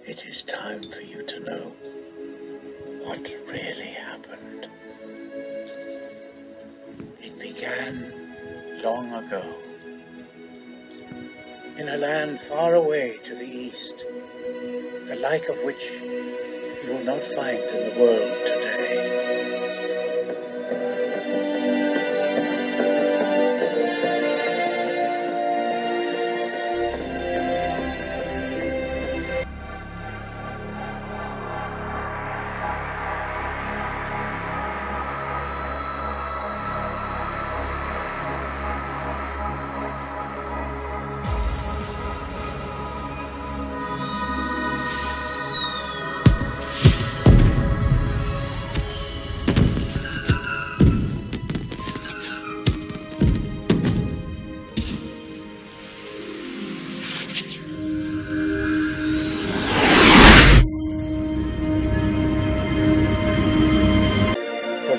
It is time for you to know what really happened. It began long ago, in a land far away to the east, the like of which you will not find in the world today.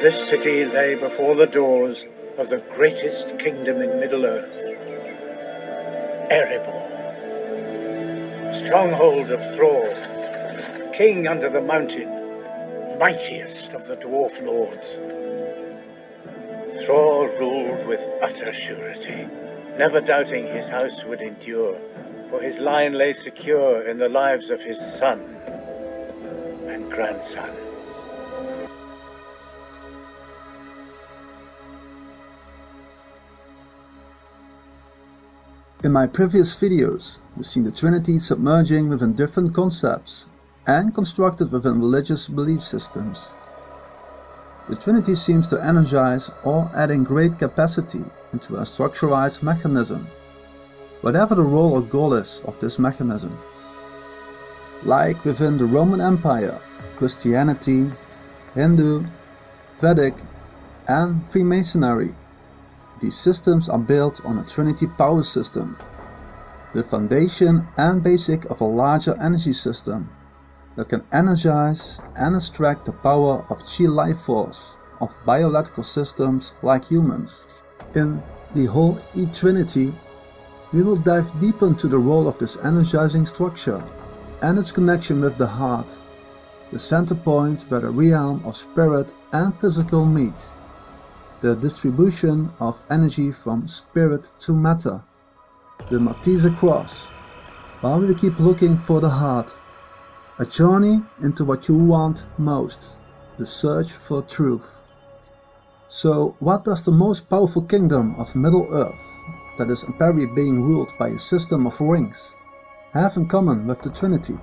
This city lay before the doors of the greatest kingdom in Middle-earth, Erebor, stronghold of Thrall, king under the mountain, mightiest of the dwarf lords. Thrall ruled with utter surety, never doubting his house would endure, for his line lay secure in the lives of his son and grandson. In my previous videos, we've seen the Trinity submerging within different concepts and constructed within religious belief systems. The Trinity seems to energize or adding great capacity into a structuralized mechanism, whatever the role or goal is of this mechanism. Like within the Roman Empire, Christianity, Hindu, Vedic and Freemasonry. These systems are built on a Trinity power system, the foundation and basic of a larger energy system that can energize and extract the power of chi life force of biological systems like humans. In the Hole Y Trinity, we will dive deeper into the role of this energizing structure and its connection with the heart, the center point where the realm of spirit and physical meet. The distribution of energy from spirit to matter, the Maltese cross, while we keep looking for the heart, a journey into what you want most, the search for truth. So what does the most powerful kingdom of Middle-earth, that is apparently being ruled by a system of rings, have in common with the Trinity?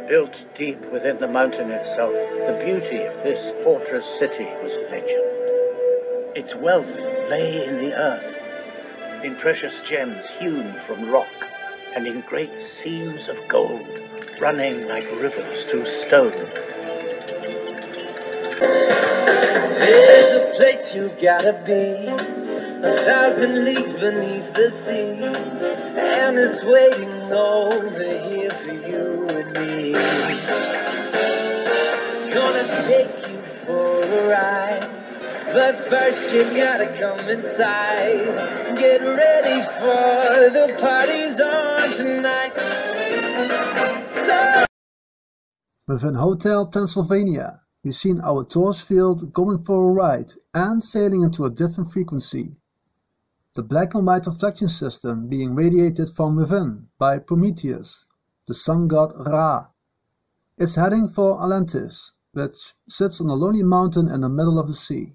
Built deep within the mountain itself, the beauty of this fortress city was legend. Its wealth lay in the earth, in precious gems hewn from rock, and in great seams of gold running like rivers through stone. There's a place you gotta be, 1,000 leagues beneath the sea, and it's waiting over here for you and me. Gonna take you for a ride, but first you gotta come inside. Get ready for the party's on tonight. Within Hotel Transylvania, we've seen our torusfield going for a ride and sailing into a different frequency. The black and white reflection system being radiated from within by Prometheus, the sun god Ra. It's heading for Atlantis, which sits on a lonely mountain in the middle of the sea.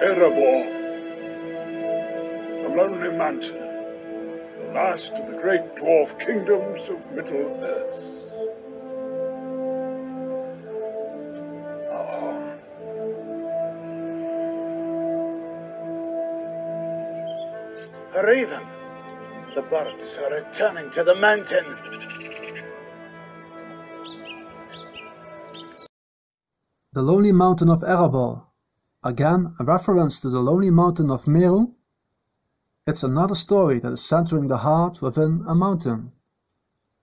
Erebor, the lonely mountain, the last of the great dwarf kingdoms of Middle-earth. Raven, the birds are returning to the mountain. The lonely mountain of Erebor, again a reference to the lonely mountain of Meru. It's another story that is centering the heart within a mountain.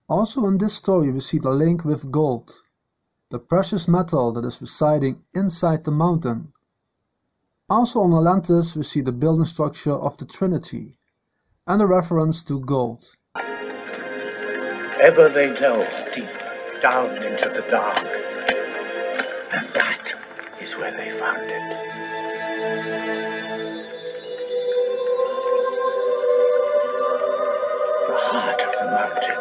Also in this story we see the link with gold. the precious metal that is residing inside the mountain. Also on Atlantis we see the building structure of the Trinity and a reference to gold. Ever they delve deep down into the dark, and that is where they found it. The heart of the mountain.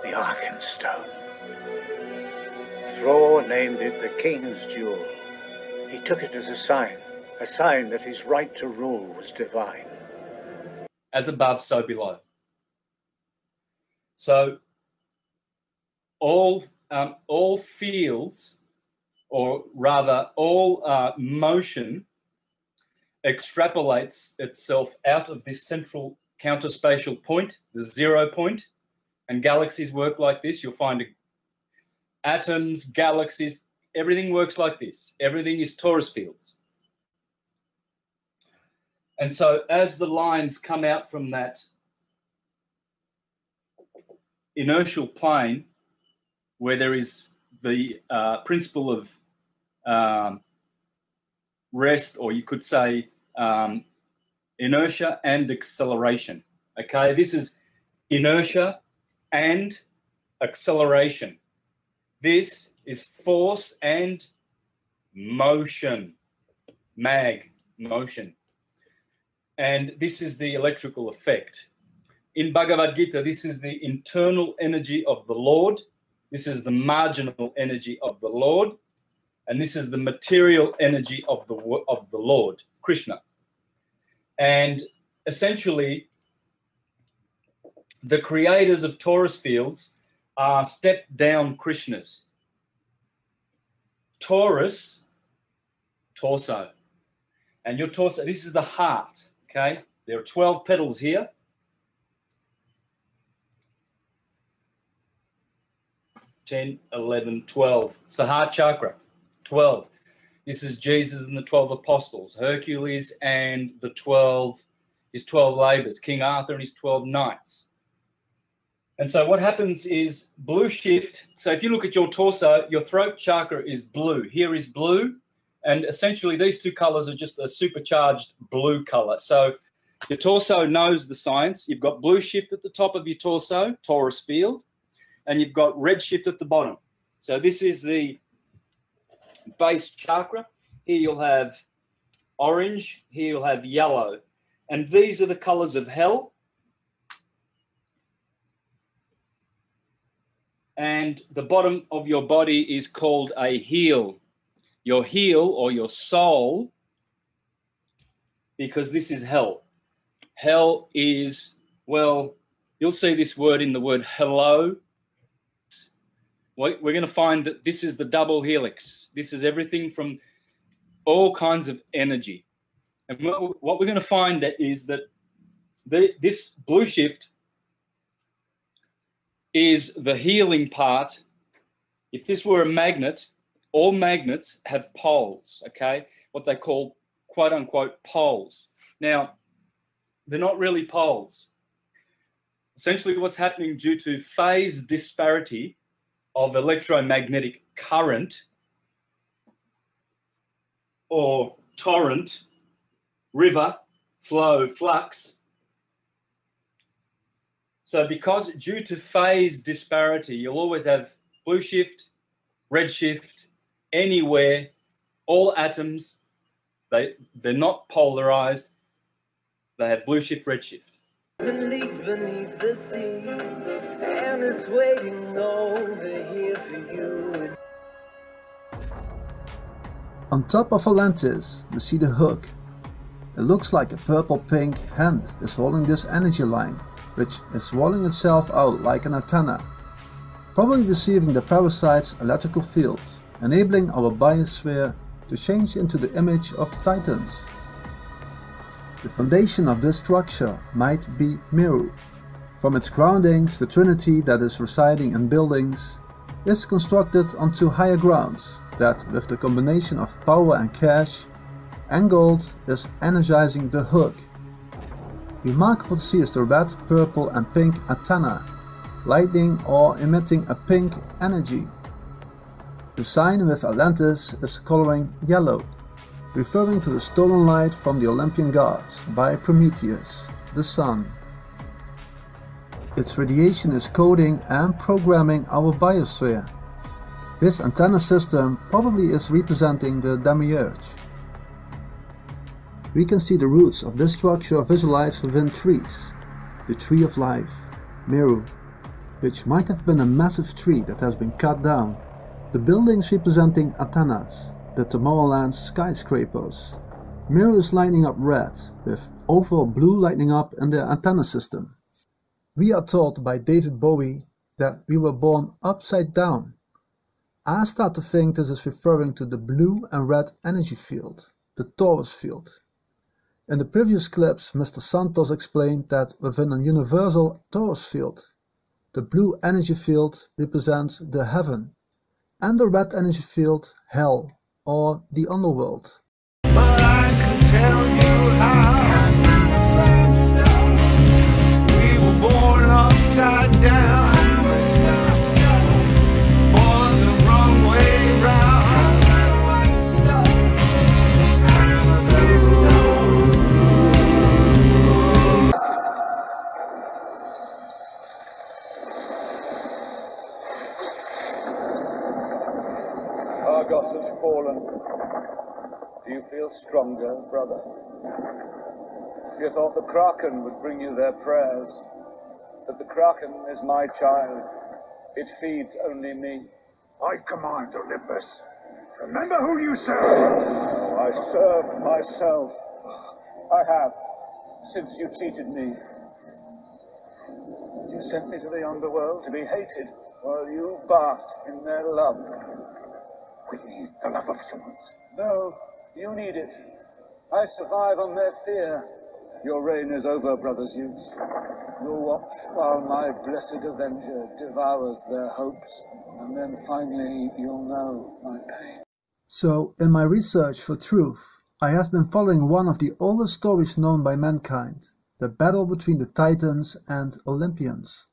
The Arkenstone. Thor named it the King's Jewel. He took it as a sign that his right to rule was divine. As above, so below. So all fields, or rather all motion, extrapolates itself out of this central counterspatial point, the 0 point, and galaxies work like this. You'll find atoms, galaxies, everything works like this. Everything is torus fields. And so as the lines come out from that inertial plane, where there is the principle of rest, or you could say inertia and acceleration. Okay, this is inertia and acceleration. This is force and motion, motion. And this is the electrical effect. In Bhagavad Gita, this is the internal energy of the Lord. This is the marginal energy of the Lord. And this is the material energy of the Lord, Krishna. And essentially, the creators of torus fields are step-down Krishnas. Torus, torso. And your torso, this is the heart, okay? There are 12 petals here. 10, 11, 12. It's the heart chakra, 12. This is Jesus and the 12 apostles, Hercules and his 12 labors, King Arthur and his 12 knights. And so what happens is blue shift. So if you look at your torso, your throat chakra is blue. Here is blue. And essentially these two colors are just a supercharged blue color. So your torso knows the science. You've got blue shift at the top of your torso, torus field, and you've got red shift at the bottom. So this is the base chakra. Here you'll have orange. Here you'll have yellow. And these are the colors of hell. And the bottom of your body is called a heel. Your heel or your soul, because this is hell. Hell is, well, you'll see this word in the word hello. We're going to find that this is the double helix. This is everything from all kinds of energy. And what we're going to find that is that this blue shift is the healing part. If this were a magnet, all magnets have poles, okay? What they call, quote unquote, poles. Now, they're not really poles. Essentially what's happening due to phase disparity of electromagnetic current or torrent, river, flow, flux. So because due to phase disparity, you'll always have blue shift, red shift, anywhere, all atoms, they're not polarized, they have blue shift, red shift. Leaks beneath the sea, and it's waiting over here for you. On top of Atlantis, we see the hook. It looks like a purple-pink hand is holding this energy line, which is swelling itself out like an antenna, probably receiving the parasite's electrical field, enabling our biosphere to change into the image of titans. The foundation of this structure might be Meru. From its groundings, the Trinity that is residing in buildings is constructed onto higher grounds that, with the combination of power and cash and gold, is energizing the hook, Remarkable to see is the red, purple and pink antenna, lightning or emitting a pink energy. The sign with Atlantis is coloring yellow, referring to the stolen light from the Olympian gods by Prometheus, the sun. Its radiation is coding and programming our biosphere. This antenna system probably is representing the demiurge. We can see the roots of this structure visualized within trees. The tree of life, Meru, which might have been a massive tree that has been cut down. The buildings representing antennas, the Tomorrowland's skyscrapers. Meru is lighting up red, with overall blue lighting up in the antenna system. We are told by David Bowie that we were born upside down. I start to think this is referring to the blue and red energy field, the torus field. In the previous clips, Mr. Santos explained that within a universal torus field, the blue energy field represents the heaven, and the red energy field, hell, or the underworld. But I can tell you how we were born upside down, born the wrong way round. Argos has fallen. Do you feel stronger, brother? You thought the Kraken would bring you their prayers, but the Kraken is my child. It feeds only me. I command Olympus. Remember who you serve. I serve myself. I have, since you cheated me. You sent me to the underworld to be hated, while you basked in their love. We need the love of humans. No, you need it. I survive on their fear. Your reign is over, Brother Zeus. You'll watch while my blessed avenger devours their hopes, and then finally you'll know my pain. So, in my research for truth, I have been following one of the oldest stories known by mankind, the battle between the Titans and Olympians.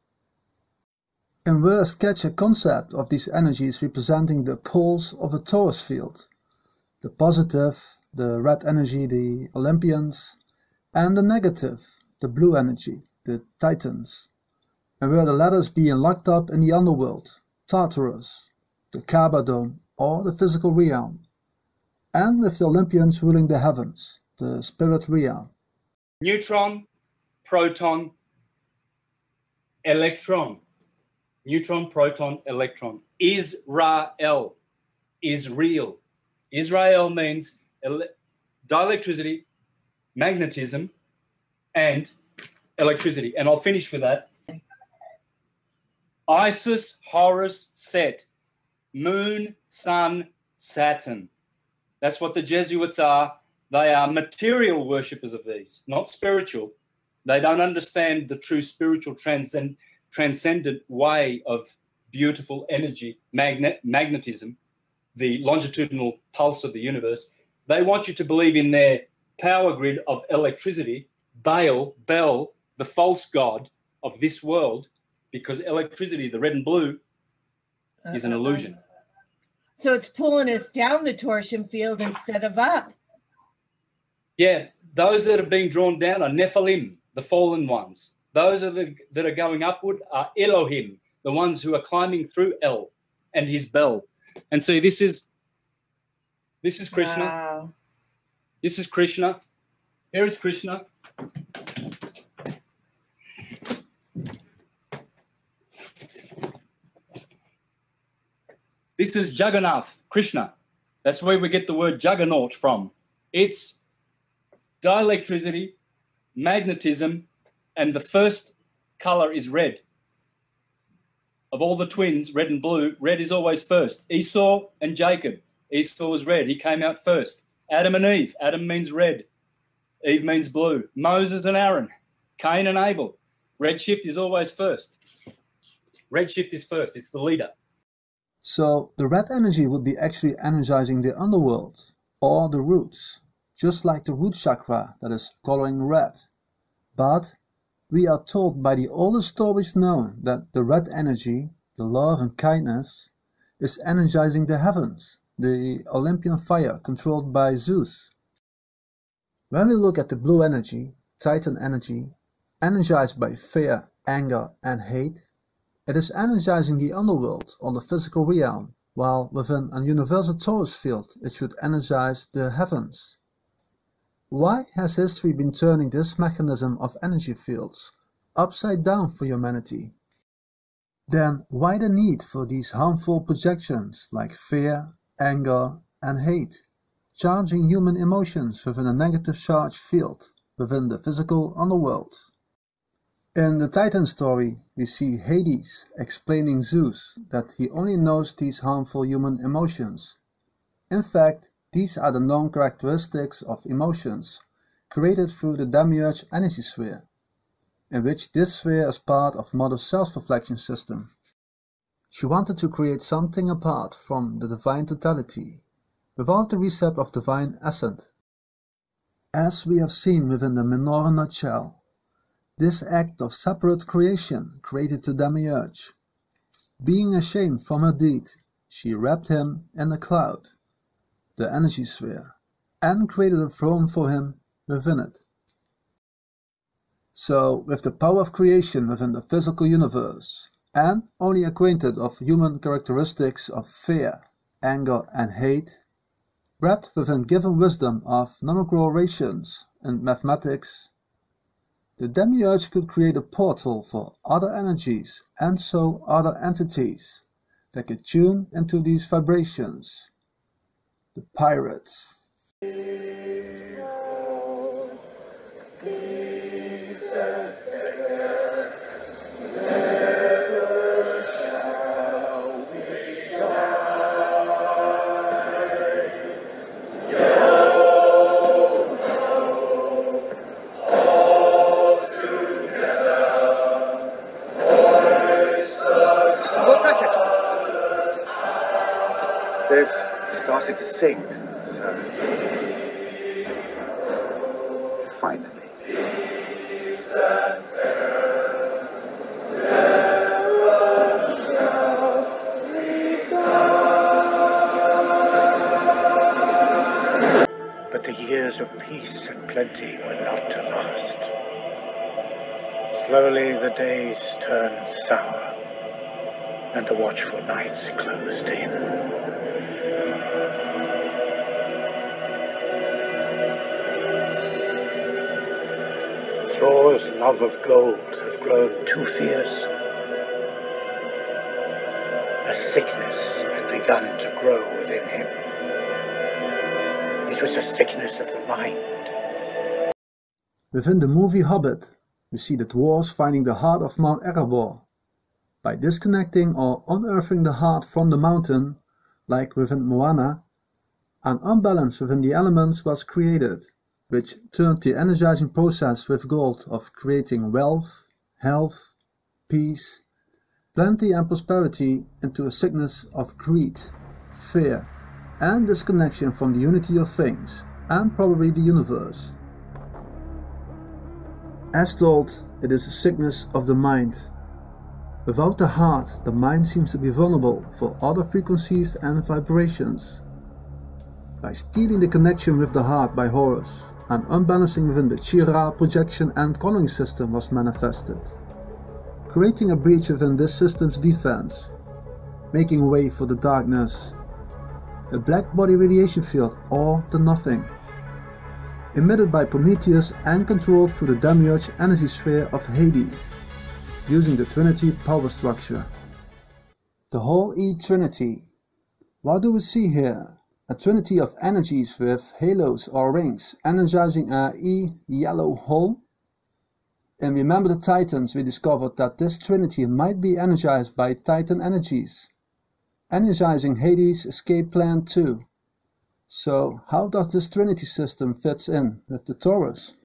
In where I sketch a concept of these energies representing the poles of a torus field. The positive, the red energy, the Olympians, and the negative, the blue energy, the Titans. And where the latter is being locked up in the underworld, Tartarus, the KABA dome, or the physical realm. And with the Olympians ruling the heavens, the spirit realm. Neutron, proton, electron. Neutron, proton, electron. Israel is real. Israel means dielectricity, magnetism, and electricity. And I'll finish with that. Isis, Horus, Set. Moon, Sun, Saturn. That's what the Jesuits are. They are material worshippers of these, not spiritual. They don't understand the true spiritual transcendent way of beautiful energy, magnetism, the longitudinal pulse of the universe. They want you to believe in their power grid of electricity, Bel, the false god of this world, because electricity, the red and blue, is an illusion. So it's pulling us down the torsion field instead of up. Yeah, those that are being drawn down are Nephilim, the fallen ones. Those that are going upward are Elohim, the ones who are climbing through El and his bell. And so this is Krishna. Wow. This is Krishna. Here is Krishna. This is Jagannath, Krishna. That's where we get the word juggernaut from. It's dielectricity, magnetism, and the first color is red. Of all the twins, red and blue, red is always first. Esau and Jacob. Esau was red. He came out first. Adam and Eve. Adam means red. Eve means blue. Moses and Aaron. Cain and Abel. Red shift is always first. Red shift is first. It's the leader. So the red energy would be actually energizing the underworld, or the roots, just like the root chakra that is coloring red. But we are told by the oldest stories known that the red energy, the love and kindness, is energizing the heavens, the Olympian fire controlled by Zeus. When we look at the blue energy, Titan energy, energized by fear, anger and hate, it is energizing the underworld or the physical realm, while within a universal torus field it should energize the heavens. Why has history been turning this mechanism of energy fields upside down for humanity? Then why the need for these harmful projections like fear, anger and hate, charging human emotions within a negative charge field within the physical underworld? In the Titan story, we see Hades explaining Zeus that he only knows these harmful human emotions. In fact, these are the known characteristics of emotions created through the demiurge energy sphere, in which this sphere is part of Mother's self-reflection system. She wanted to create something apart from the divine totality, without the recept of divine essence. As we have seen within the Menorah nutshell, this act of separate creation created the demiurge. Being ashamed from her deed, she wrapped him in a cloud, the energy sphere, and created a throne for him within it. So, with the power of creation within the physical universe, and only acquainted of human characteristics of fear, anger and hate, wrapped within given wisdom of numerical relations and mathematics, the demiurge could create a portal for other energies and so other entities that could tune into these vibrations. The pirates. They've started to sing, so finally. But the years of peace and plenty were not to last. Slowly the days turned sour, and the watchful nights closed in. Thor's love of gold had grown too fierce. A sickness had begun to grow within him. It was a sickness of the mind. Within the movie Hobbit, we see the dwarves finding the heart of Mount Erebor. By disconnecting or unearthing the heart from the mountain, like within Moana, an unbalance within the elements was created, which turned the energizing process with gold of creating wealth, health, peace, plenty and prosperity into a sickness of greed, fear, and disconnection from the unity of things, and probably the universe. As told, it is a sickness of the mind. Without the heart, the mind seems to be vulnerable for other frequencies and vibrations. By stealing the connection with the heart by Horus, an unbalancing within the Chira projection and coloring system was manifested, creating a breach within this system's defense, making way for the darkness, a black body radiation field or the nothing, emitted by Prometheus and controlled through the demiurge energy sphere of Hades, using the Trinity power structure. The Hole Y Trinity. What do we see here? A trinity of energies with halos or rings energizing a yellow hole. And remember the Titans, we discovered that this trinity might be energized by Titan energies, energizing Hades' escape plan too. So how does this trinity system fits in with the torus?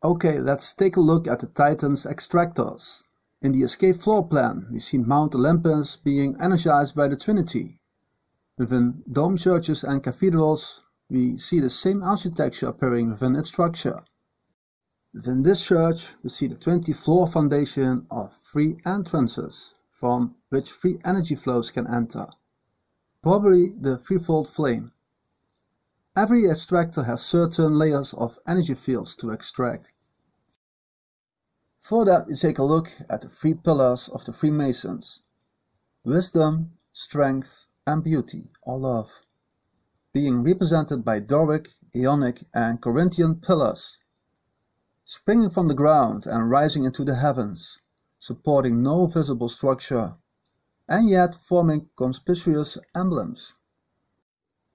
Okay, let's take a look at the Titans' extractors. In the escape floor plan, we see Mount Olympus being energized by the trinity. Within dome churches and cathedrals, we see the same architecture appearing within its structure. Within this church we see the 20-floor foundation of 3 entrances, from which 3 energy flows can enter, probably the threefold flame. Every extractor has certain layers of energy fields to extract. For that we take a look at the 3 pillars of the Freemasons: wisdom, strength and beauty, or love, being represented by Doric, Ionic and Corinthian pillars, springing from the ground and rising into the heavens, supporting no visible structure, and yet forming conspicuous emblems.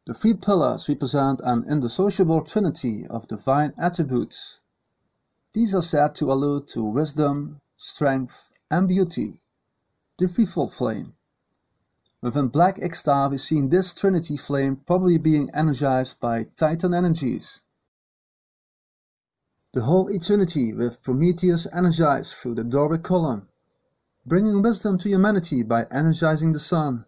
The 3 pillars represent an indissociable trinity of divine attributes. These are said to allude to wisdom, strength and beauty, the threefold flame. Within Black Ixtar we see this trinity flame probably being energized by Titan energies. The Hole Y Trinity with Prometheus energized through the Doric column, bringing wisdom to humanity by energizing the sun.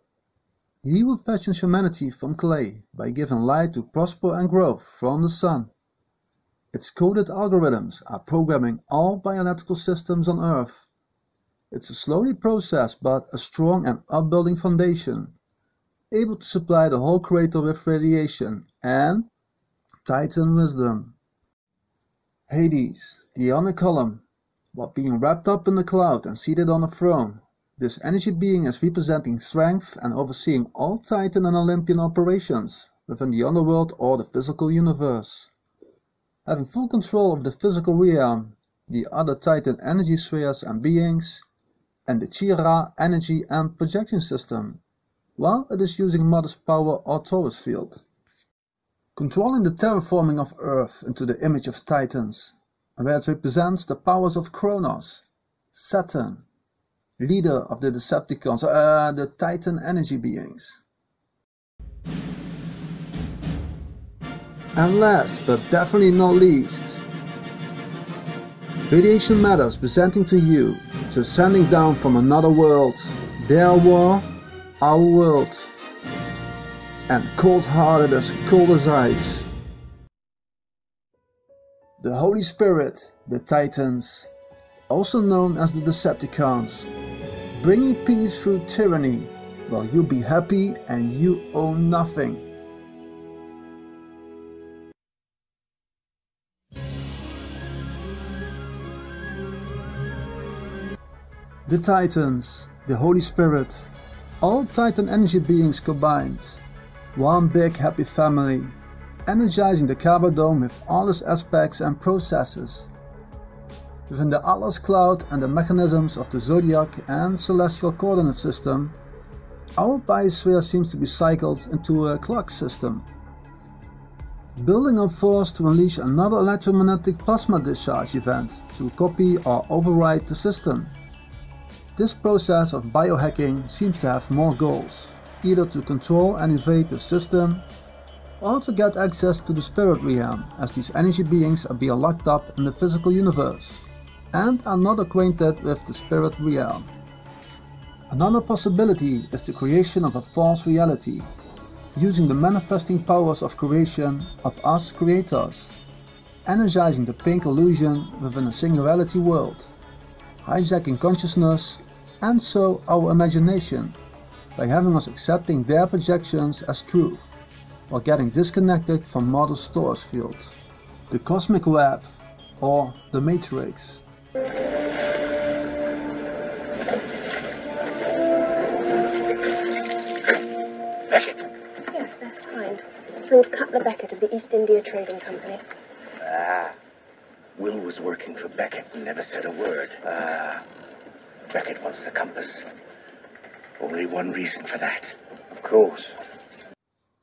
He who fashions humanity from clay by giving light to prosper and growth from the sun. Its coded algorithms are programming all biological systems on Earth. It's a slowly processed but a strong and upbuilding foundation, able to supply the whole crater with radiation and Titan wisdom. Hades, the Ionic column, while being wrapped up in the cloud and seated on a throne, this energy being is representing strength and overseeing all Titan and Olympian operations within the underworld or the physical universe. Having full control of the physical realm, the other Titan energy spheres and beings, and the Chi-Ra energy and projection system, while it is using Mother's power or torusfield. Controlling the terraforming of Earth into the image of Titans, where it represents the powers of Kronos, Saturn, leader of the Decepticons, the Titan energy beings. And last but definitely not least, Radiation Matters presenting to you, descending down from another world, their war, our world, and cold-hearted as cold as ice. The Holy Spirit, the Titans, also known as the Decepticons, bringing peace through tyranny, while you be happy and you own nothing. The Titans, the Holy Spirit, all Titan energy beings combined, one big happy family, energizing the KABA dome with all its aspects and processes. Within the Atlas cloud and the mechanisms of the zodiac and celestial coordinate system, our biosphere seems to be cycled into a clock system. Building up force to unleash another electromagnetic plasma discharge event to copy or override the system. This process of biohacking seems to have more goals, either to control and invade the system, or to get access to the spirit realm, as these energy beings are being locked up in the physical universe, and are not acquainted with the spirit realm. Another possibility is the creation of a false reality, using the manifesting powers of creation of us creators, energizing the pink illusion within a singularity world, hijacking consciousness and so our imagination, by having us accepting their projections as truth, while getting disconnected from Mother's torusfield, the cosmic web, or the matrix. Beckett. Yes, they're signed. Lord Cutler Beckett of the East India Trading Company. Will was working for Beckett and never said a word. Beckett wants the compass. Only one reason for that, of course.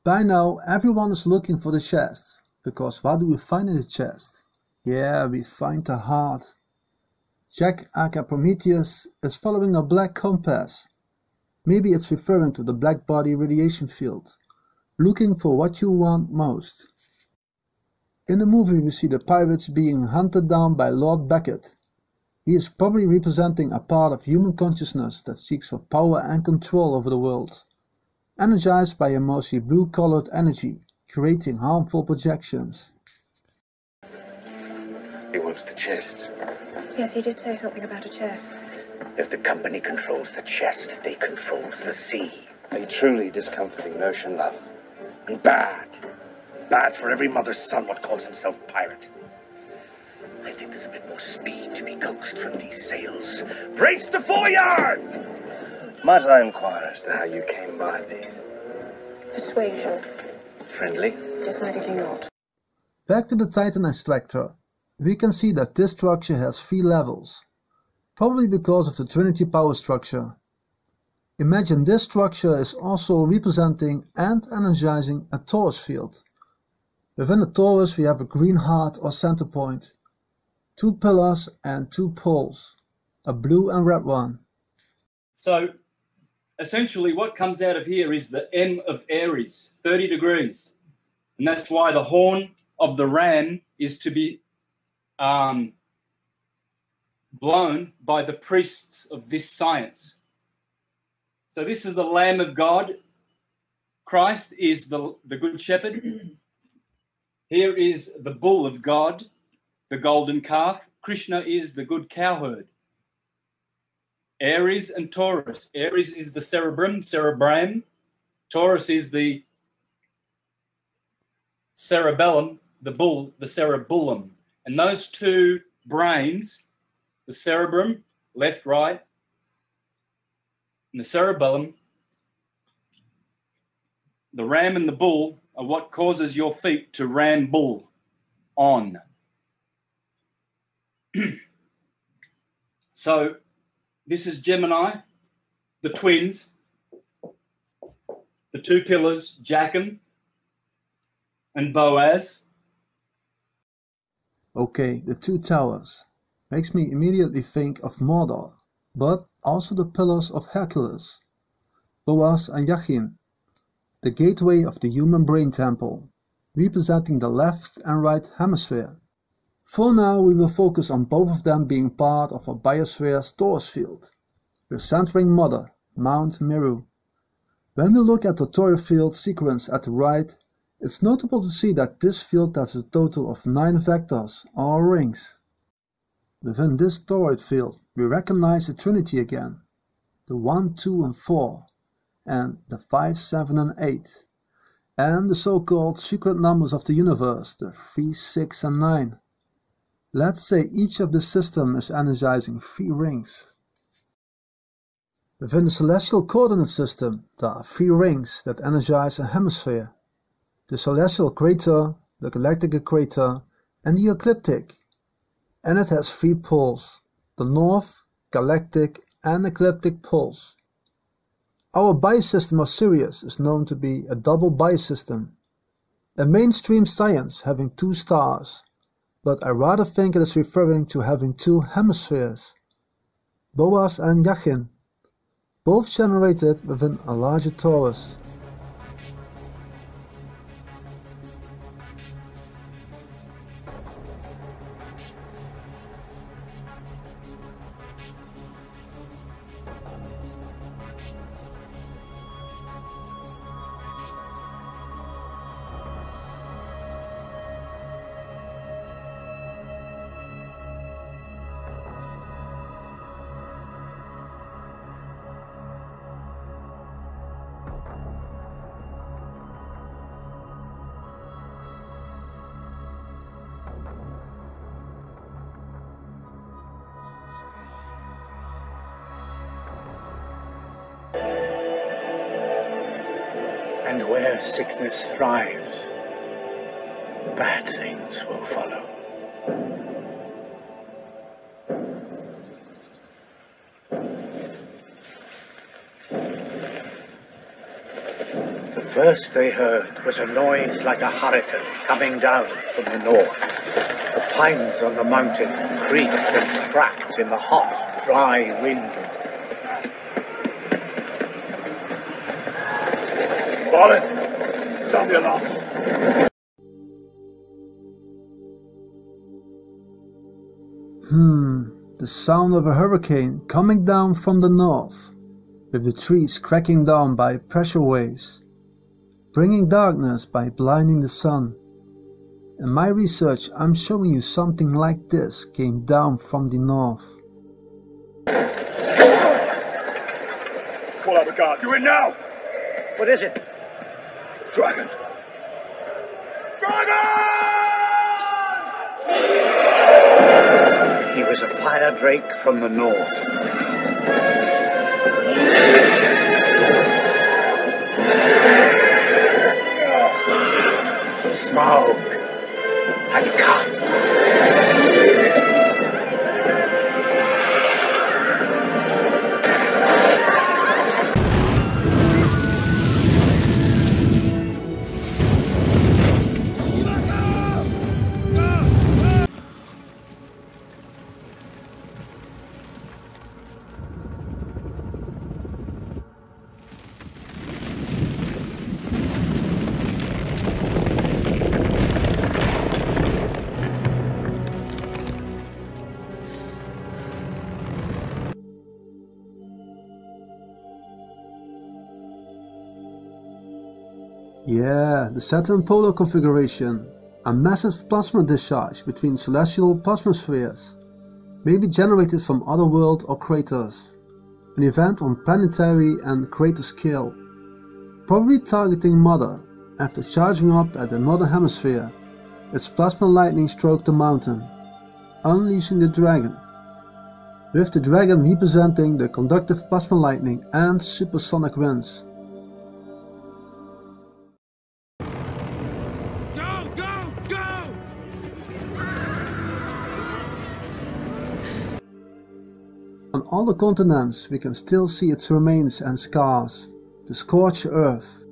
By now everyone is looking for the chest, because what do we find in the chest? Yeah, we find the heart. Jack aka Prometheus is following a black compass. Maybe it's referring to the black body radiation field, looking for what you want most. In the movie we see the pirates being hunted down by Lord Beckett. He is probably representing a part of human consciousness that seeks for power and control over the world, energized by a mostly blue-colored energy, creating harmful projections. He wants the chest. Yes, he did say something about a chest. If the company controls the chest, they controls the sea. A truly discomforting notion, love. And bad. Bad for every mother's son what calls himself pirate. I think there's a bit more speed to be coaxed from these sails. Brace the foreyard! Might I inquire as to how you came by these? Persuasion. Friendly? Decidedly not. Back to the Titan extractor. We can see that this structure has 3 levels, probably because of the Trinity power structure. Imagine this structure is also representing and energizing a torus field. Within the torus we have a green heart or center point, 2 pillars and 2 poles, a blue and red one. So essentially what comes out of here is the M of Aries, 30 degrees. And that's why the horn of the ram is to be blown by the priests of this science. So this is the Lamb of God. Christ is the Good Shepherd. Here is the Bull of God, the golden calf. Krishna is the good cowherd. Aries and Taurus. Aries is the cerebrum. Taurus is the cerebellum, the bull, the cerebellum. And those 2 brains, the cerebrum, left, right, and the cerebellum, the ram and the bull are what causes your feet to ramble on. So this is Gemini, the twins, the 2 pillars, Jachin and Boaz. Okay, the 2 towers. Makes me immediately think of Mordor, but also the pillars of Hercules, Boaz and Jachin, the gateway of the human brain temple, representing the left and right hemisphere. For now we will focus on both of them being part of a biosphere's torus field, with centering mother, Mount Meru. When we look at the torus field sequence at the right, it's notable to see that this field has a total of 9 vectors, or rings. Within this toroid field, we recognize the Trinity again, the 1, 2 and 4, and the 5, 7 and 8, and the so-called secret numbers of the universe, the 3, 6 and 9. Let's say each of this system is energizing 3 rings. Within the celestial coordinate system, there are 3 rings that energize a hemisphere. The celestial crater, the galactic equator, and the ecliptic. And it has 3 poles, the north, galactic and ecliptic poles. Our biosystem of Sirius is known to be a double biosystem, a mainstream science having 2 stars, but I rather think it is referring to having 2 hemispheres, Boaz and Jachin, both generated within a larger torus. And where sickness thrives, bad things will follow. The first they heard was a noise like a hurricane coming down from the north. The pines on the mountain creaked and cracked in the hot, dry wind. Sound the alarm. The sound of a hurricane coming down from the north, with the trees cracking down by pressure waves, bringing darkness by blinding the sun. In my research, I'm showing you something like this came down from the north. Pull out the guard. Do it now! What is it? Dragon! Dragon! He was a fire drake from the north. Smoke had come. Yeah, the Saturn polar configuration, a massive plasma discharge between celestial plasma spheres, maybe generated from other world or craters, an event on planetary and crater scale, probably targeting Mother. After charging up at the northern hemisphere, its plasma lightning stroked the mountain, unleashing the dragon, with the dragon representing the conductive plasma lightning and supersonic winds. On all the continents we can still see its remains and scars, the scorched earth.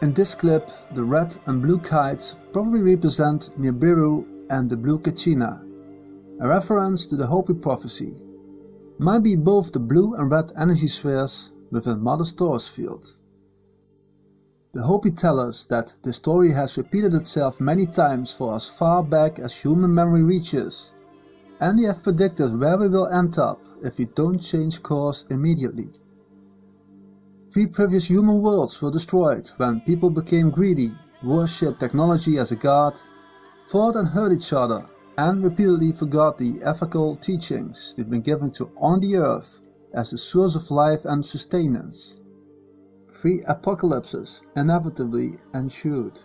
In this clip, the red and blue kites probably represent Nibiru and the blue Kachina, a reference to the Hopi prophecy. Might be both the blue and red energy spheres within Mother's torus field. The Hopi tell us that the story has repeated itself many times for as far back as human memory reaches, and they have predicted where we will end up if we don't change course immediately. 3 previous human worlds were destroyed when people became greedy, worshipped technology as a god, fought and hurt each other, and repeatedly forgot the ethical teachings they've been given to honor the earth as the source of life and sustenance. 3 apocalypses inevitably ensued.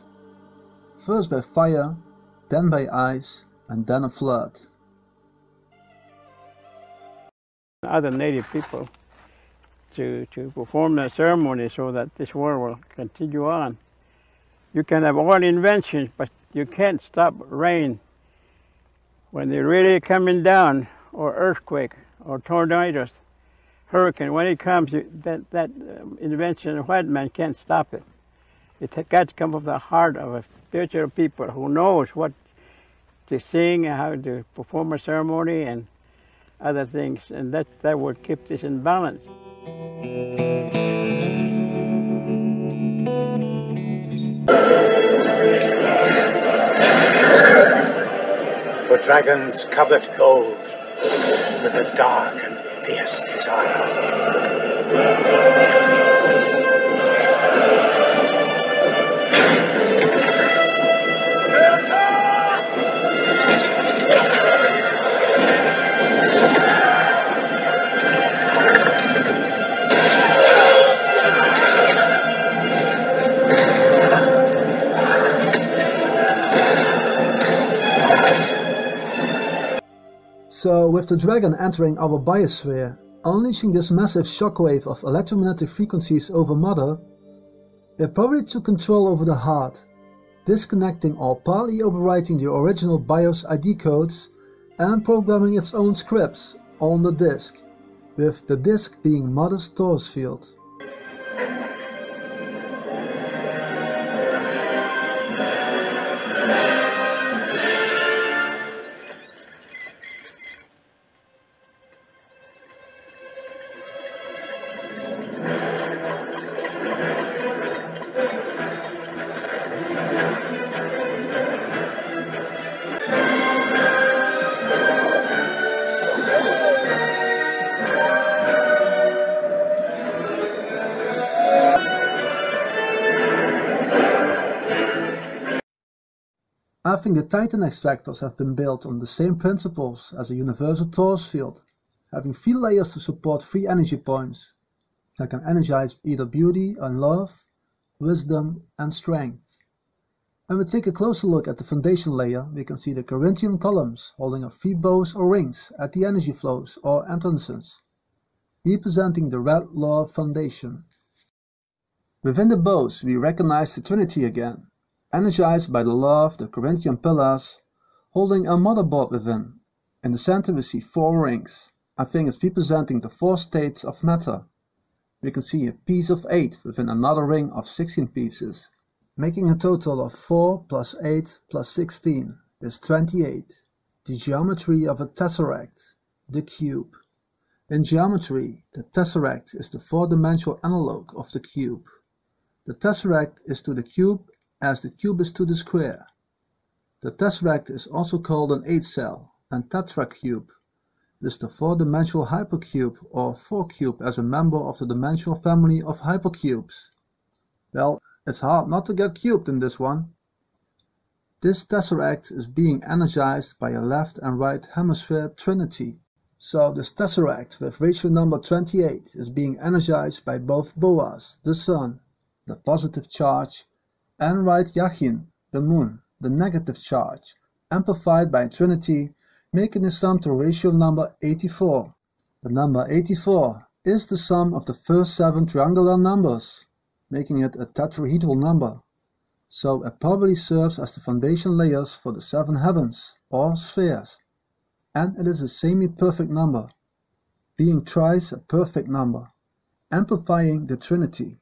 First by fire, then by ice, and then a flood. Other native people to perform the ceremony so that this world will continue on. You can have all inventions, but you can't stop rain. When they're really coming down, or earthquake, or tornadoes, hurricane, when it comes, that invention, a white man can't stop it. It's got to come from the heart of a spiritual people who knows what to sing and how to perform a ceremony and other things, and that would keep this in balance. For dragons covered gold with a dark and fierce desire. So with the dragon entering our biosphere, unleashing this massive shockwave of electromagnetic frequencies over Mother, it probably took control over the heart, disconnecting or partly overwriting the original BIOS ID codes and programming its own scripts on the disk, with the disk being Mother's torus field. I think the Titan extractors have been built on the same principles as a universal torus field, having 3 layers to support 3 energy points that can energize either beauty and love, wisdom and strength. When we take a closer look at the foundation layer, we can see the Corinthian columns holding up 3 bows or rings at the energy flows or entrances, representing the red love foundation. Within the bows we recognize the Trinity again, energized by the love, the Corinthian pillars, holding a motherboard within. In the center we see 4 rings. I think it's representing the 4 states of matter. We can see a piece of 8 within another ring of 16 pieces, making a total of 4 plus 8 plus 16 is 28. The geometry of a tesseract, the cube. In geometry, the tesseract is the 4-dimensional analog of the cube. The tesseract is to the cube as the cube is to the square. The tesseract is also called an 8-cell and tetracube. It is the 4-dimensional hypercube or 4-cube as a member of the dimensional family of hypercubes. Well, it's hard not to get cubed in this one. This tesseract is being energized by a left and right hemisphere trinity. So this tesseract with ratio number 28 is being energized by both boas, the sun, the positive charge, and right Yachin, the moon, the negative charge, amplified by Trinity, making the sum to ratio number 84. The number 84 is the sum of the first 7 triangular numbers, making it a tetrahedral number. So it probably serves as the foundation layers for the 7 heavens, or spheres. And it is a semi-perfect number, being thrice a perfect number, amplifying the Trinity.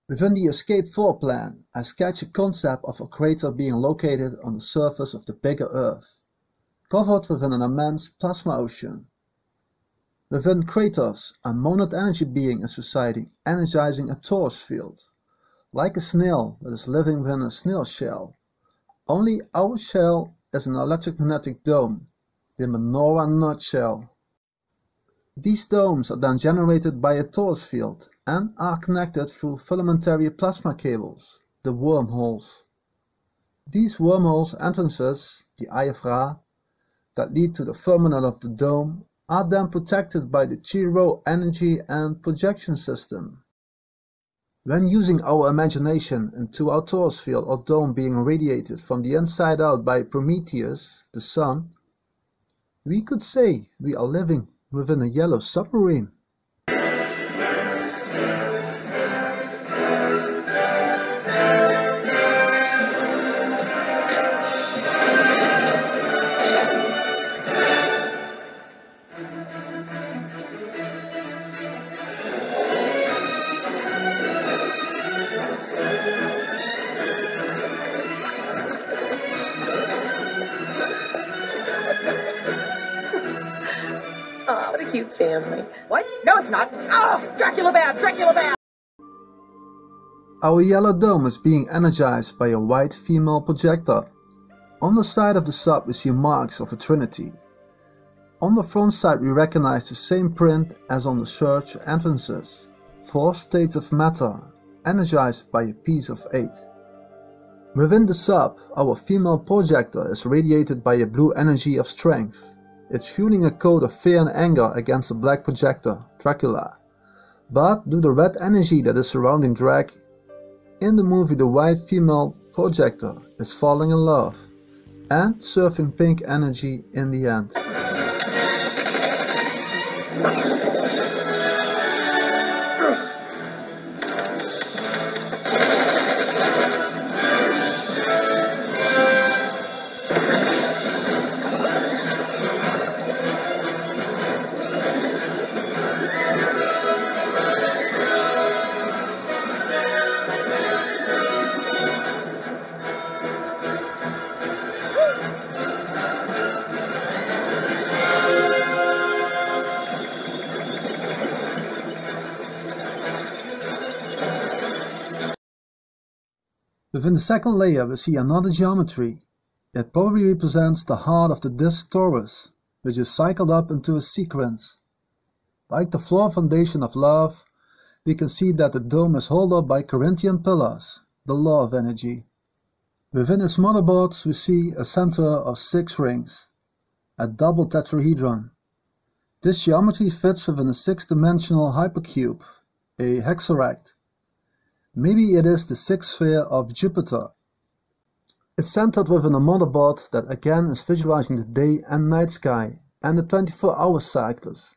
Within the escape floor plan, I sketch a concept of a crater being located on the surface of the bigger Earth, covered within an immense plasma ocean. Within craters, a monad energy being is residing, energizing a torus field, like a snail that is living within a snail shell. Only our shell is an electromagnetic dome, the menorah nutshell. These domes are then generated by a torus field and are connected through filamentary plasma cables, the wormholes. These wormholes entrances, the Eye of Ra, that lead to the firmament of the dome, are then protected by the Chi-Rho energy and projection system. When using our imagination into our torus field or dome being radiated from the inside out by Prometheus, the sun, we could say we are living within a yellow submarine. Oh, what a cute family. What? No, it's not. Oh, Dracula bad, Dracula bad. Our yellow dome is being energized by a white female projector. On the side of the sub we see marks of a trinity. On the front side we recognize the same print as on the church entrances. 4 states of matter, energized by a piece of 8. Within the sub, our female projector is radiated by a blue energy of strength. It's fueling a code of fear and anger against the black projector, Dracula. But due to the red energy that is surrounding Drac, in the movie the white female projector is falling in love. and surfing pink energy in the end. Within the second layer we see another geometry. It probably represents the heart of the disk torus, which is cycled up into a sequence. Like the floor foundation of love, we can see that the dome is held up by Corinthian pillars, the law of energy. Within its motherboard we see a center of 6 rings, a double tetrahedron. This geometry fits within a 6-dimensional hypercube, a hexarect. Maybe it is the 6th sphere of Jupiter. It's centered within a motherboard that again is visualizing the day and night sky and the 24-hour cycles.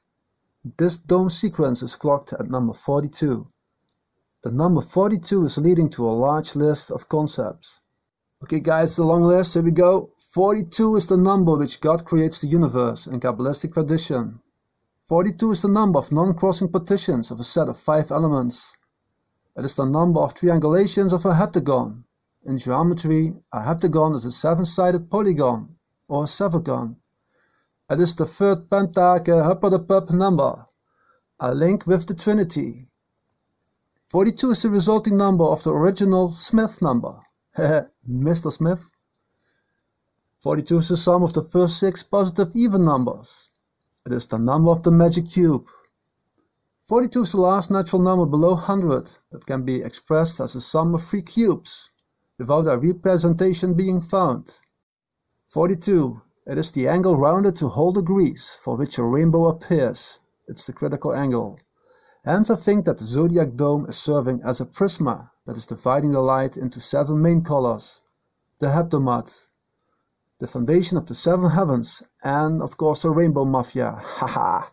This dome sequence is clocked at number 42. The number 42 is leading to a large list of concepts. Okay guys, the long list, here we go. 42 is the number which God creates the universe in Kabbalistic tradition. 42 is the number of non-crossing partitions of a set of 5 elements. It is the number of triangulations of a heptagon. In geometry, a heptagon is a 7-sided polygon, or a sevagon. It is the 3rd pentakehuppadapup number, a link with the Trinity. 42 is the resulting number of the original Smith number. Mr. Smith. 42 is the sum of the first 6 positive even numbers. It is the number of the magic cube. 42 is the last natural number below 100 that can be expressed as a sum of 3 cubes, without a representation being found. 42. It is the angle rounded to whole degrees for which a rainbow appears. It's the critical angle. Hence I think that the zodiac dome is serving as a prisma that is dividing the light into 7 main colors. The heptamat, the foundation of the 7 heavens, and of course the rainbow mafia. Haha.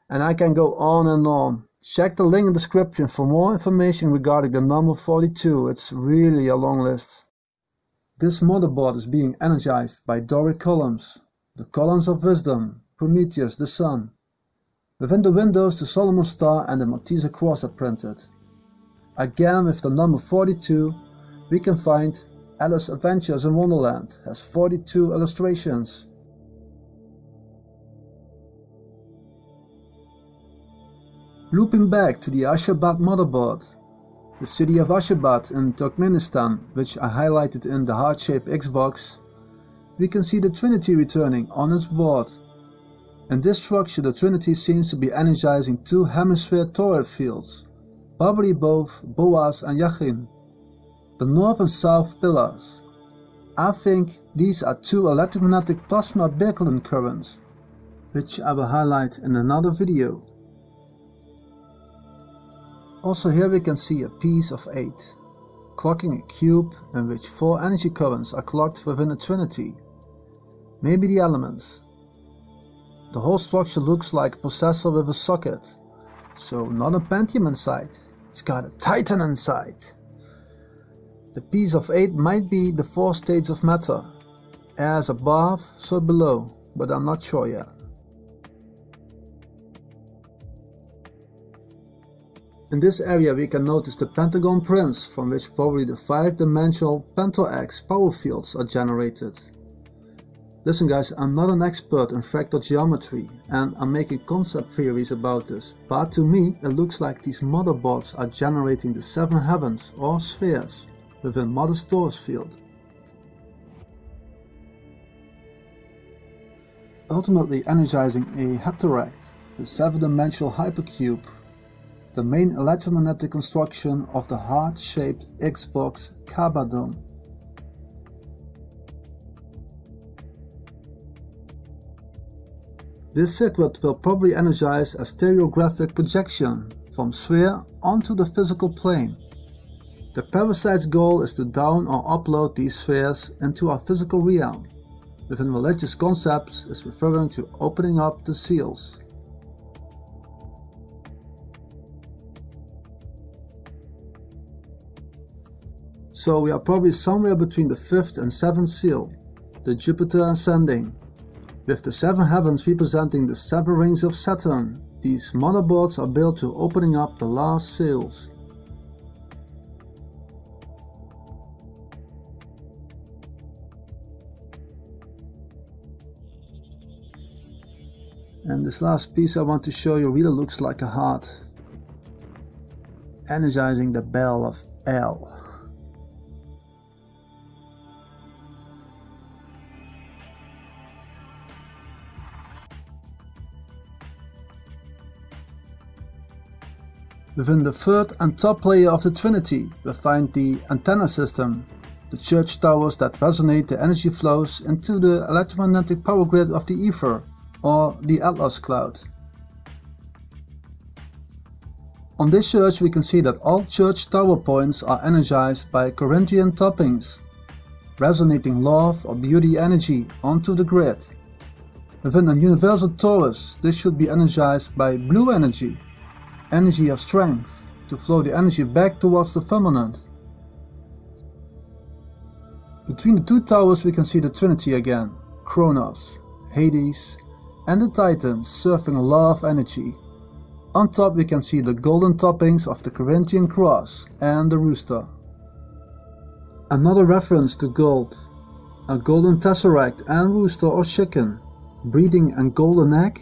And I can go on and on. Check the link in the description for more information regarding the number 42. It's really a long list. This motherboard is being energized by Doric columns, the columns of wisdom, Prometheus, the sun. Within the windows the Solomon star and the Maltese cross are printed. Again with the number 42 we can find Alice Adventures in Wonderland has 42 illustrations. Looping back to the Ashgabat motherboard, the city of Ashgabat in Turkmenistan, which I highlighted in the heart-shaped Xbox, we can see the Trinity returning on its board. In this structure the Trinity seems to be energizing 2 hemisphere torusfields, probably both Boaz and Yachin, the north and south pillars. I think these are 2 electromagnetic plasma Birkeland currents, which I will highlight in another video. Also here we can see a piece of 8, clocking a cube in which 4 energy currents are clocked within a trinity. Maybe the elements. The whole structure looks like a processor with a socket, so not a Pentium inside, it's got a Titan inside. The piece of 8 might be the 4 states of matter, as above, so below, but I'm not sure yet. In this area we can notice the pentagon prints from which probably the 5-dimensional Pento-X power fields are generated. Listen guys, I'm not an expert in fractal geometry and I'm making concept theories about this, but to me it looks like these motherboards are generating the 7 heavens or spheres within Mother's torus field. Ultimately energizing a heptarect, the 7-dimensional hypercube, the main electromagnetic construction of the heart-shaped Xbox KABA dome. This circuit will probably energize a stereographic projection from sphere onto the physical plane. The parasite's goal is to down or upload these spheres into our physical realm. Within religious concepts is referring to opening up the seals. So we are probably somewhere between the 5th and 7th seal, the Jupiter ascending, with the 7 heavens representing the 7 rings of Saturn. These motherboards are built to opening up the last seals. And this last piece I want to show you really looks like a heart. Energizing the bell of El. Within the 3rd and top layer of the Trinity, we find the antenna system, the church towers that resonate the energy flows into the electromagnetic power grid of the ether, or the Atlas cloud. On this church we can see that all church tower points are energized by Corinthian toppings, resonating love or beauty energy onto the grid. Within a universal torus, this should be energized by blue energy, energy of strength, to flow the energy back towards the firmament. Between the 2 towers we can see the Trinity again, Kronos, Hades, and the Titans surfing love energy. On top we can see the golden toppings of the Corinthian cross and the rooster. Another reference to gold, a golden tesseract and rooster or chicken, breeding a golden egg.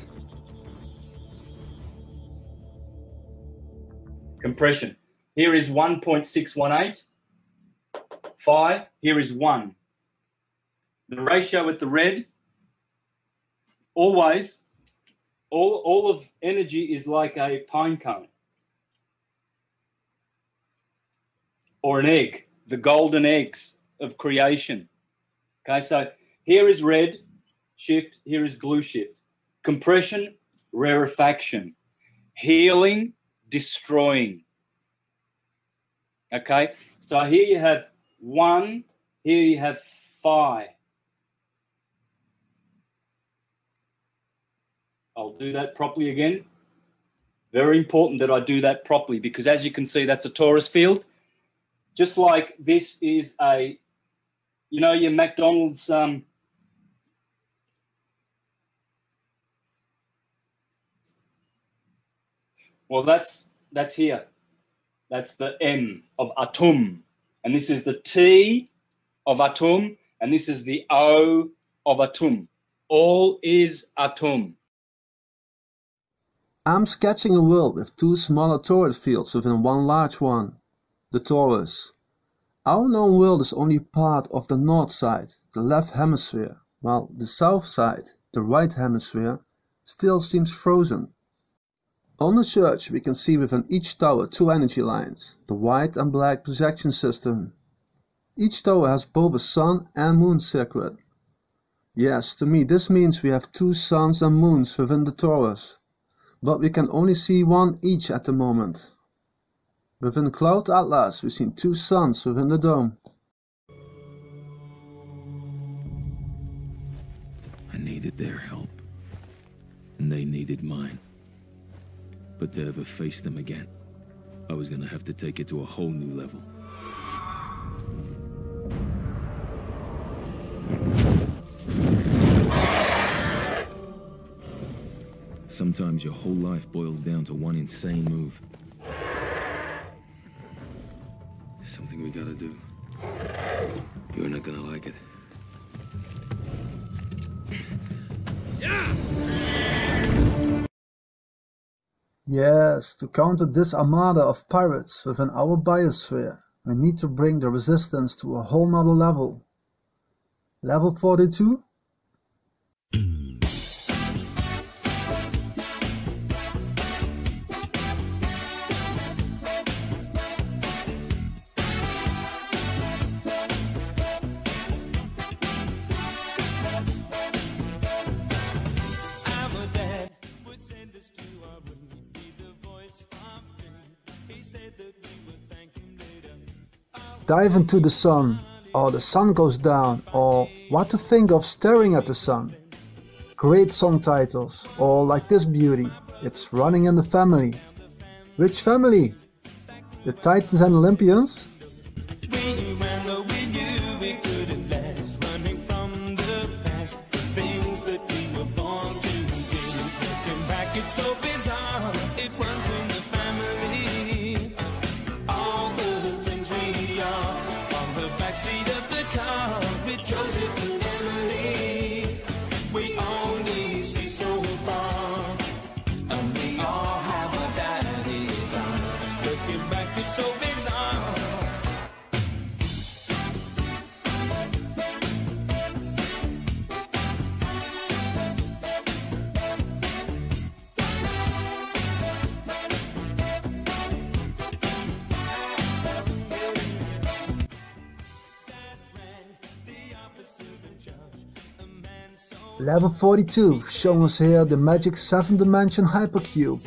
Compression. Here is 1.618. Phi, here is 1. The ratio with the red, always, all of energy is like a pine cone. Or an egg, the golden eggs of creation. Okay, so here is red shift, here is blue shift. Compression, rarefaction. Healing, destroying. Okay, so here you have 1, here you have phi. I'll do that properly again. Very important that I do that properly, because as you can see, that's a torus field. Just like this is a, you know, your McDonald's well, that's here. That's the M of atum. And this is the T of atum. And this is the O of atum. All is atum. I'm sketching a world with 2 smaller torus fields within one large one, the torus. Our known world is only part of the north side, the left hemisphere, while the south side, the right hemisphere, still seems frozen. On the church we can see within each tower 2 energy lines, the white and black projection system. Each tower has both a sun and moon circuit. Yes, to me this means we have 2 suns and moons within the torus, but we can only see 1 each at the moment. Within the Cloud Atlas we see 2 suns within the dome. I needed their help, and they needed mine. But to ever face them again, I was gonna have to take it to a whole new level. Sometimes your whole life boils down to one insane move. Something we gotta do. You're not gonna like it. Yes, to counter this armada of pirates within our biosphere, we need to bring the resistance to a whole nother level. Level 42? dive into the sun, or the sun goes down, or what to think of staring at the sun. Great song titles, or like this beauty, it's running in the family. Which family? The Titans and Olympians? Level 42 shows us here the magic 7-dimension hypercube,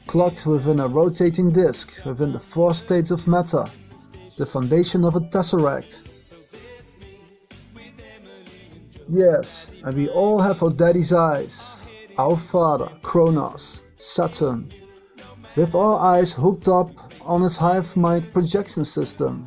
clocked within a rotating disk within the 4 states of matter, the foundation of a tesseract. Yes, and we all have our daddy's eyes, our father, Kronos, Saturn, with our eyes hooked up on his hive mind projection system.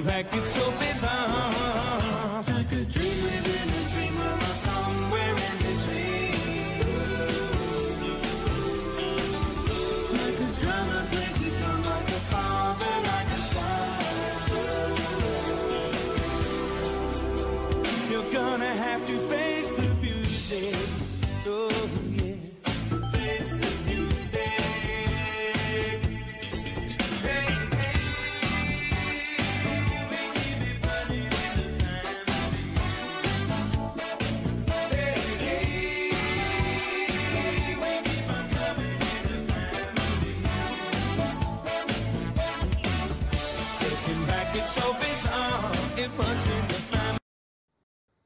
Back, it's so bizarre. Like a dream within a dream, or somewhere in between. Like a drama plays its drum, like a father, like a son. You're gonna have to face the music. Oh yeah, face the music.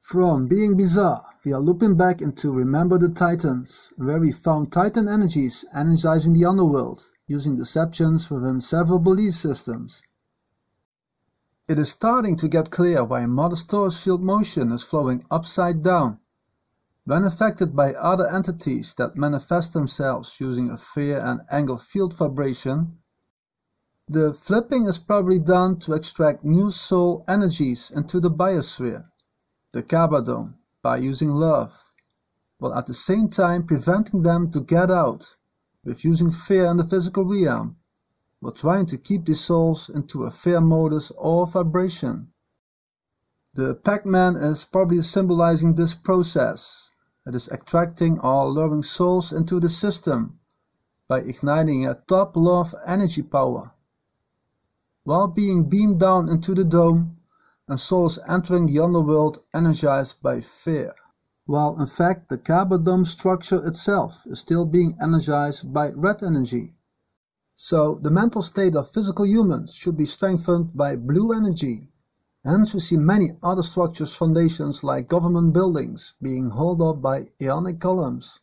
From being bizarre, we are looping back into Remember the Titans, where we found Titan energies energizing the underworld, using deceptions within several belief systems. It is starting to get clear why modest torus field motion is flowing upside down. When affected by other entities that manifest themselves using a fear and anger field vibration, the flipping is probably done to extract new soul energies into the biosphere, the KABA dome, by using love, while at the same time preventing them to get out with using fear in the physical realm, while trying to keep these souls into a fear modus or vibration. The Pac-Man is probably symbolizing this process. It is extracting or luring souls into the system by igniting a top love energy power, while being beamed down into the dome, and souls entering the underworld energized by fear, while in fact the KABA dome structure itself is still being energized by red energy. So the mental state of physical humans should be strengthened by blue energy. Hence we see many other structures, foundations like government buildings, being held up by ionic columns.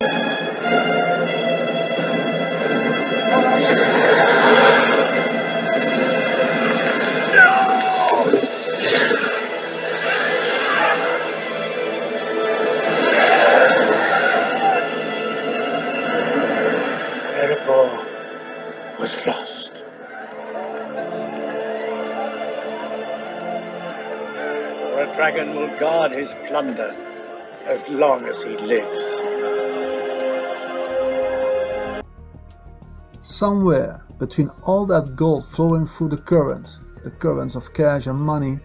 Was lost. For a dragon will guard his plunder as long as he lives. Somewhere between all that gold flowing through the currents of cash and money,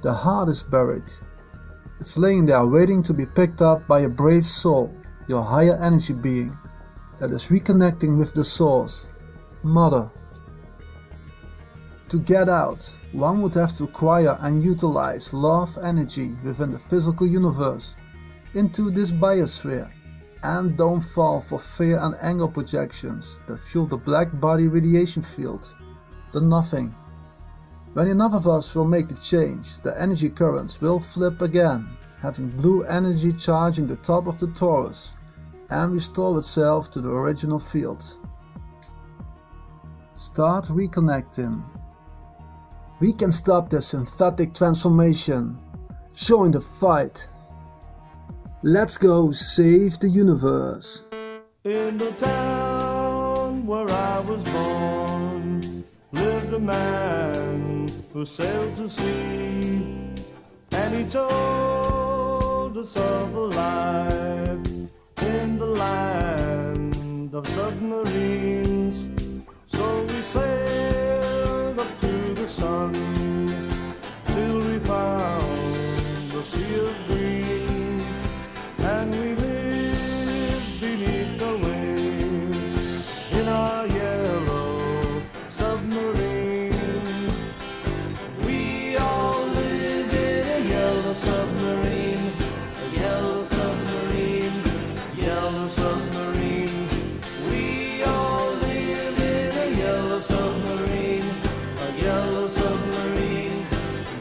the heart is buried. It's laying there waiting to be picked up by a brave soul, your higher energy being, that is reconnecting with the source, Mother. To get out, one would have to acquire and utilize love energy within the physical universe into this biosphere, and don't fall for fear and anger projections that fuel the black body radiation field, the nothing. When enough of us will make the change, the energy currents will flip again, having blue energy charging the top of the torus and restore itself to the original field. Start reconnecting. We can stop this synthetic transformation. Join the fight. Let's go save the universe. In the town where I was born lived a man who sailed to sea, and he told us of a life in the land of submarines. So we sailed up to the sun till we found the sea of green, and we lived beneath the waves in our yellow submarine. We all live in a yellow submarine, a yellow submarine, yellow submarine. We all live in a yellow submarine, a yellow submarine,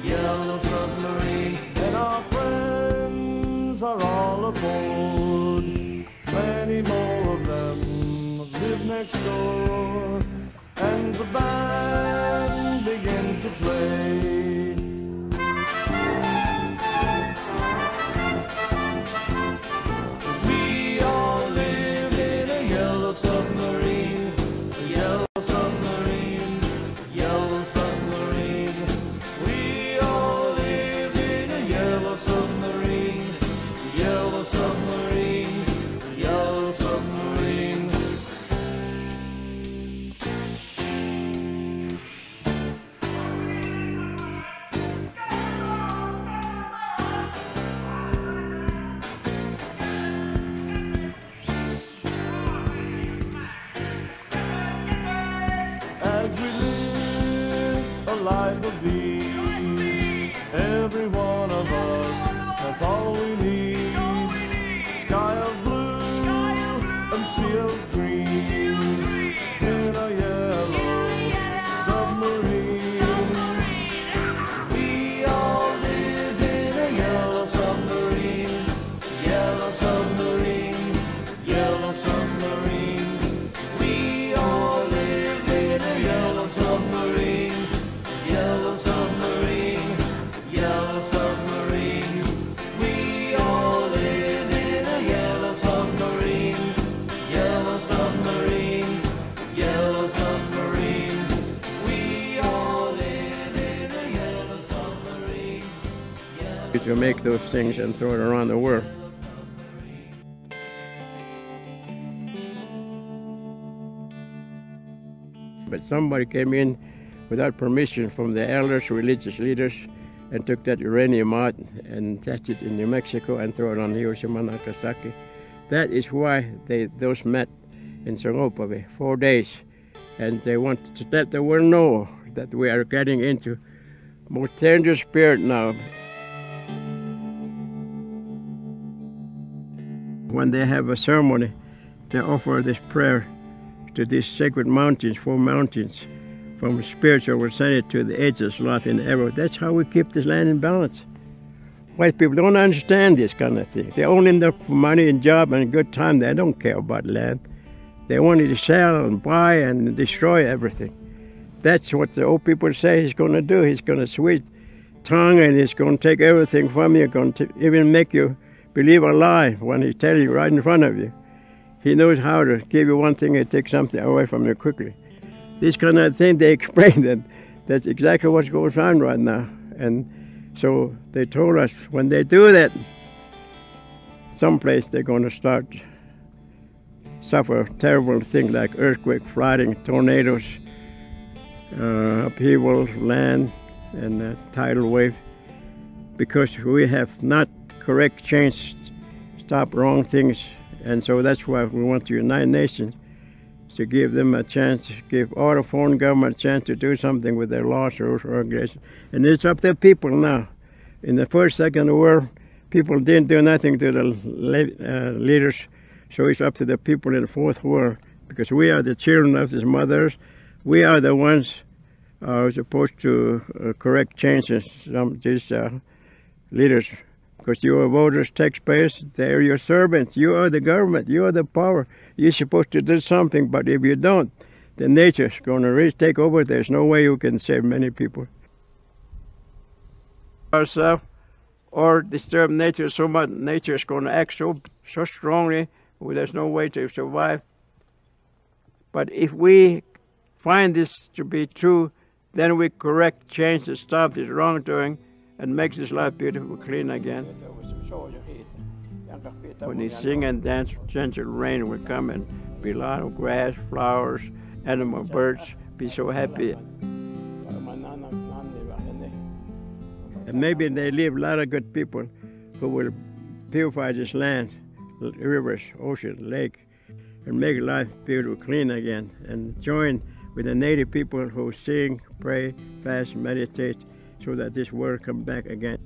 yellow submarine. And our friends are all aboard. Many more of them live next door, and the band began to play. We all live in a yellow submarine, a yellow submarine, yellow submarine. We all live in a yellow submarine, yellow submarine, yellow submarine. As we live a life of ease, every one of us has all we need. Sky of blue and sea of green in a yellow submarine. We all live in a yellow submarine, yellow submarine, yellow submarine. We all live in a yellow submarine, yellow submarine, yellow submarine. We all live in a yellow submarine, yellow submarine, yellow submarine. We all live in a yellow submarine. You can make those things and throw it around the world. But somebody came in without permission from the elders, religious leaders, and took that uranium out and attached it in New Mexico and threw it on Hiroshima and Nagasaki. That is why those met in Songopabe 4 days, and they wanted to let the world know that we are getting into more dangerous period now. When they have a ceremony, they offer this prayer to these sacred mountains, 4 mountains, from spiritual will send it to the edges, life in ever. That's how we keep this land in balance. White people don't understand this kind of thing. They only look for money and job and a good time. They don't care about land. They want to sell and buy and destroy everything. That's what the old people say he's going to do. He's going to switch tongue and he's going to take everything from you, going to even make you believe a lie when he tells you right in front of you. He knows how to give you one thing and take something away from you quickly. This kind of thing, they explain that that's exactly what goes on right now. And so they told us when they do that, someplace they're going to start suffer terrible things like earthquake, flooding, tornadoes, upheaval, land, and tidal wave, because we have not correct change, stop wrong things. And so that's why we want the United Nations to give them a chance, give all the foreign government a chance to do something with their laws, rules, regulations. And it's up to people now. In the first, second world, people didn't do nothing to the leaders, so it's up to the people in the fourth world, because we are the children of these mothers. We are the ones supposed to correct changes from these leaders, because you are voters, taxpayers, they're your servants. You are the government, you are the power. You're supposed to do something, but if you don't, then nature's going to really take over. There's no way you can save many people. Ourselves or disturb nature so much, nature is going to act so strongly, there's no way to survive. But if we find this to be true, then we correct, change, and stop this wrongdoing and make this life beautiful, clean again. When they sing and dance, gentle rain will come and be a lot of grass, flowers, animal, birds, be so happy. And maybe they leave a lot of good people who will purify this land, rivers, ocean, lake, and make life beautiful, clean again, and join with the native people who sing, pray, fast, meditate, so that this world come back again.